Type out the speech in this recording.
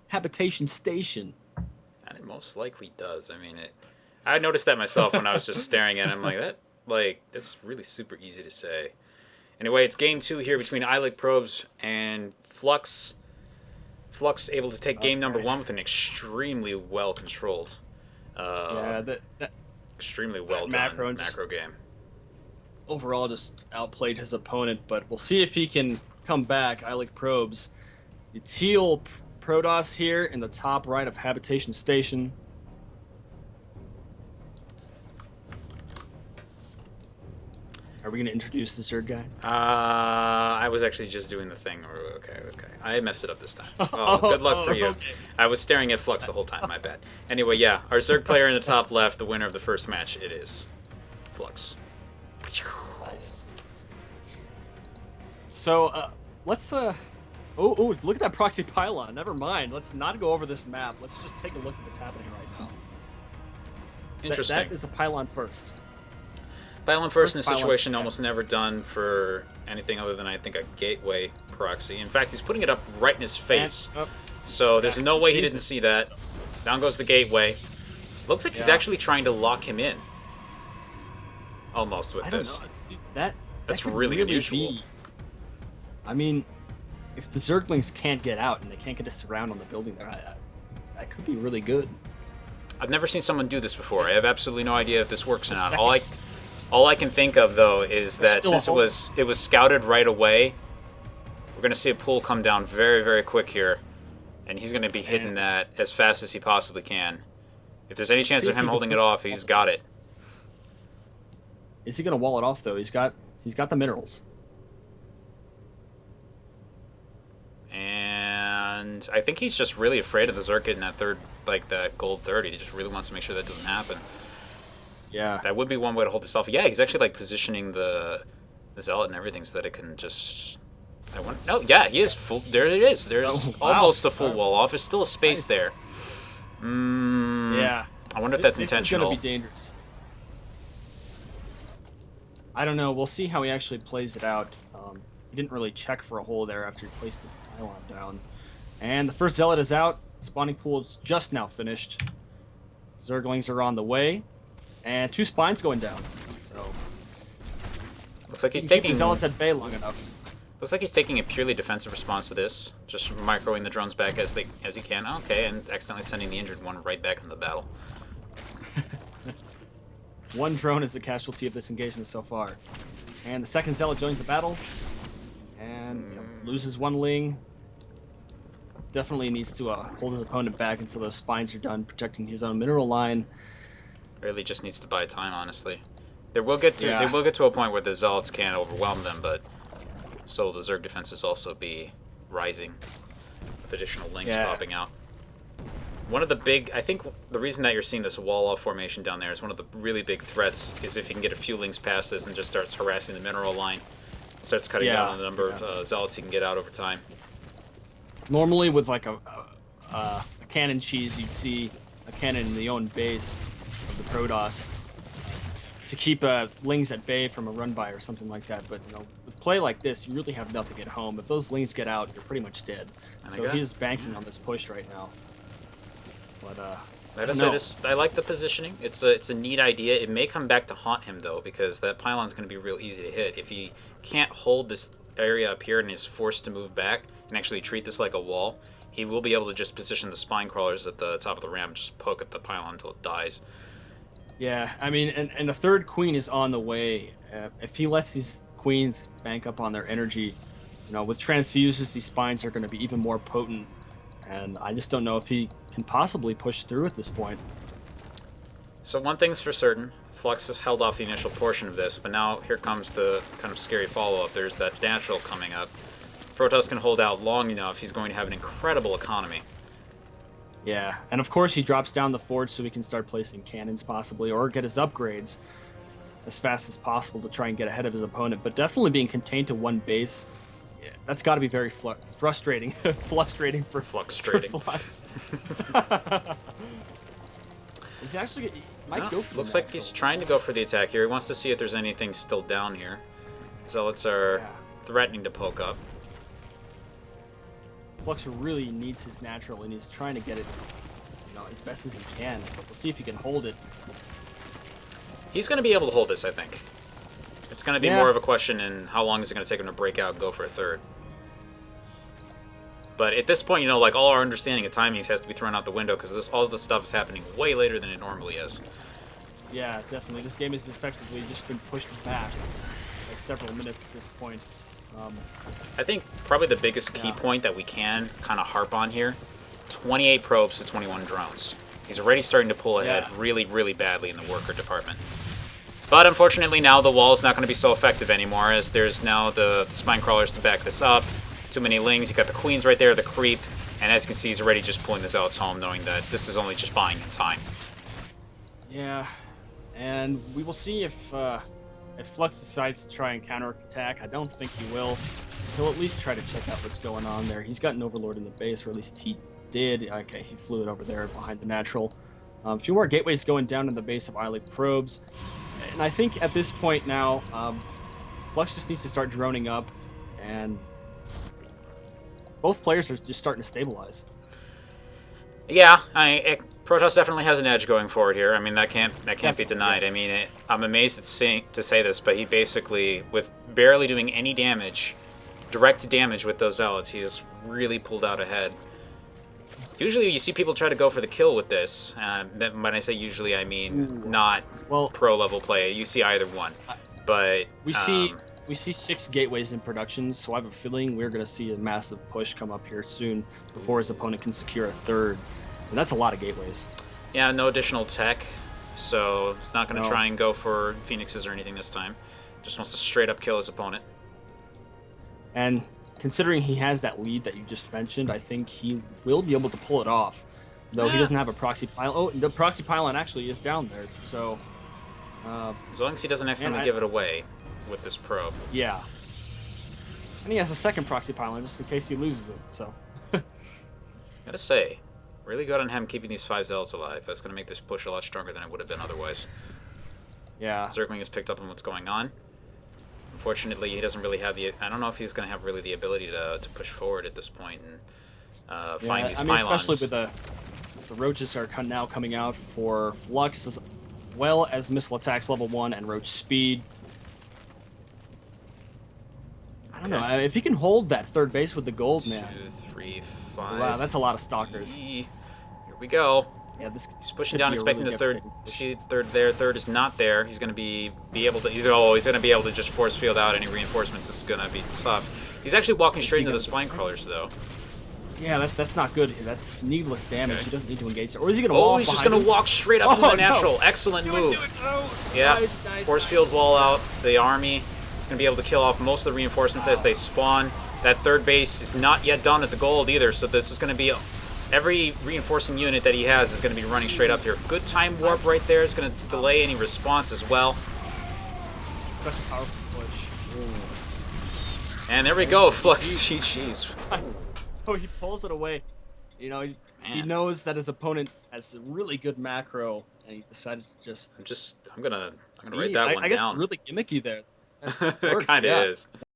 habitation station. And it most likely does. I mean, I noticed that myself when I was just staring at it. I'm that's really super easy to say. Anyway, it's game 2 here between iLink Probes and Flux. Flux able to take game number Okay. 1 with an extremely well controlled, uh, Yeah, that extremely well done macro and just macro game. overall just outplayed his opponent. But we'll see if he can come back. I like probes. The teal Protoss here in the top right of habitation station. Are we going to introduce the Zerg guy? I was actually just doing the thing. Okay. I messed it up this time. Oh, good luck Oh, for you. okay. I was staring at Flux the whole time. My bad. Anyway, yeah, our Zerg player in the top left, the winner of the first match, it is Flux. Nice. So, let's oh, look at that proxy pylon. Never mind. Let's not go over this map. Let's just take a look at what's happening right now. Interesting. That is a pylon first. Pylon first in a pylon, situation yeah. almost never done for anything other than, I think, a gateway proxy. In fact, he's putting it up right in his face. And, so there's no way he sees didn't it. see that. Down goes the gateway. Looks like he's Yeah. actually trying to lock him in. Almost with I don't this. know. Dude, That's could really unusual. be- I mean, if the Zerglings can't get out and they can't get a surround on the building there, that could be really good. I've never seen someone do this before. I have absolutely no idea if this works or not. Second. All I can think of though is There's that still a since it was scouted right away, we're gonna see a pool come down very, very quick here, and he's gonna be hitting that as fast as he possibly can. If there's any chance See of if he him can holding it put off, he's got it. Is he gonna wall it off though? He's got the minerals. And I think he's just really afraid of the Zerg getting that third, like that gold 30. He just really wants to make sure that doesn't happen. Yeah. That would be one way to hold this off. Yeah, he's actually like positioning the Zealot and everything so that it can just. No, yeah, he is full. There it is. There's almost a full wall off. There's still a space there. Yeah. I wonder if that's this intentional. This is gonna be dangerous. I don't know. We'll see how he actually plays it out. He didn't really check for a hole there after he placed the pylon down. And the first Zealot is out. Spawning pool is just now finished. Zerglings are on the way. And 2 spines going down. So Looks like he's keep taking. the Zealots at bay long enough. Looks like he's taking a purely defensive response to this, just microing the drones back as he can. Okay, and accidentally sending the injured one right back in the battle. 1 drone is the casualty of this engagement so far. And the second Zealot joins the battle. And loses 1 Ling. Definitely needs to hold his opponent back until those spines are done, protecting his own mineral line. Really just needs to buy time, honestly. They will get to a point where the Zealots can't overwhelm them, but so will the Zerg defenses also be rising with additional links popping out. One of the big, I think the reason that you're seeing this wall-off formation down there is one of the really big threats is if you can get a few links past this and just starts harassing the mineral line, starts cutting down on the number of Zealots he can get out over time. Normally with like a cannon cheese, you'd see a cannon in the own base of the Protoss to keep Lings at bay from a run-by or something like that. But with play like this, you really have nothing at home. If those Lings get out, you're pretty much dead. So he's banking on this push right now. But I like the positioning. It's a neat idea. It may come back to haunt him though, because that pylon's going to be real easy to hit. If he can't hold this area up here and is forced to move back and actually treat this like a wall, he will be able to just position the spine crawlers at the top of the ramp, just poke at the pylon until it dies. Yeah, I mean, and the third queen is on the way. If he lets these queens bank up on their energy, with transfuses, these spines are going to be even more potent. And I just don't know if he can possibly push through at this point. So one thing's for certain, Flux has held off the initial portion of this, but now here comes the kind of scary follow-up. There's that natural coming up. Protoss can hold out long enough, he's going to have an incredible economy. Yeah, and of course he drops down the forge so he can start placing cannons possibly, or get his upgrades as fast as possible to try and get ahead of his opponent. But definitely being contained to 1 base, that's got to be very frustrating. Frustrating for Flux. He's actually might go for looks like he's trying to go for the attack here. He wants to see if there's anything still down here. Zealots are threatening to poke up. Flux really needs his natural, and he's trying to get it, as best as he can. But we'll see if he can hold it. He's going to be able to hold this, I think. It's going to be more of a question in how long is it going to take him to break out and go for a third. But at this point, like, all our understanding of timings has to be thrown out the window because all this stuff is happening way later than it normally is. Yeah, definitely. This game has effectively just been pushed back like several minutes at this point. I think probably the biggest key point that we can kind of harp on here, 28 probes to 21 drones. He's already starting to pull ahead really, really badly in the worker department. But unfortunately now the wall is not going to be so effective anymore as there's now the spine crawlers to back this up. Too many lings, you got the queens right there, the creep, and as you can see he's already just pulling the zealots home knowing that this is only just buying him time. Yeah, and we will see if Flux decides to try and counterattack. I don't think he will. He'll at least try to check out what's going on there. He's got an overlord in the base, or at least he did. Okay, he flew it over there behind the natural. A few more gateways going down in the base of Eiley probes. And I think at this point now, Flux just needs to start droning up, and both players are just starting to stabilize. Yeah, Protoss definitely has an edge going forward here. I mean, that can't be denied. I mean, I'm amazed to say this, but he basically, with barely doing any damage, direct damage with those zealots, he's really pulled out ahead. Usually, you see people try to go for the kill with this. When I say usually, I mean not pro-level play. You see either one, but we see 6 gateways in production, so I have a feeling we're going to see a massive push come up here soon before his opponent can secure a third. And that's a lot of gateways. Yeah, no additional tech, so it's not going to try and go for Phoenixes or anything this time. Just wants to straight up kill his opponent. And considering he has that lead that you just mentioned, I think he will be able to pull it off. Though he doesn't have a proxy pylon. Oh, the proxy pylon actually is down there, so... as long as he doesn't accidentally give it away with this probe. Yeah. And he has a second proxy pylon just in case he loses it, so... Gotta say, really good on him keeping these 5 zealots alive. That's gonna make this push a lot stronger than it would have been otherwise. Yeah. Zergling has picked up on what's going on. Unfortunately, he doesn't really have the... I don't know if he's gonna have really the ability to push forward at this point and find these pylons. Especially with the roaches are now coming out for Flux as well as missile attacks level 1 and roach speed. I don't know if he can hold that third base with the gold, man. 2, 3, 5. Wow, that's a lot of stalkers. Here we go. Yeah, this he's pushing down, expecting the third. See the third there. Third is not there. He's going to be able to. He's going to be able to just force field out any reinforcements. This is going to be tough. He's actually walking straight into the spine crawlers, though. Yeah, that's not good. That's needless damage. He doesn't need to engage. Or is he going to walk? Oh, he's just going to walk straight up into the natural. Excellent move. Yeah, nice, force field wall out. The army is going to be able to kill off most of the reinforcements as they spawn. That third base is not yet done at the gold either, so this is going to be... Every reinforcing unit that he has is going to be running straight up here. Good time warp right there. It's going to delay any response as well. Such a powerful push. And there we go. Flux GG's. So he pulls it away. You know, he knows that his opponent has a really good macro, and he decided to just... I'm gonna write that one down. I guess it's really gimmicky there. It kind of is.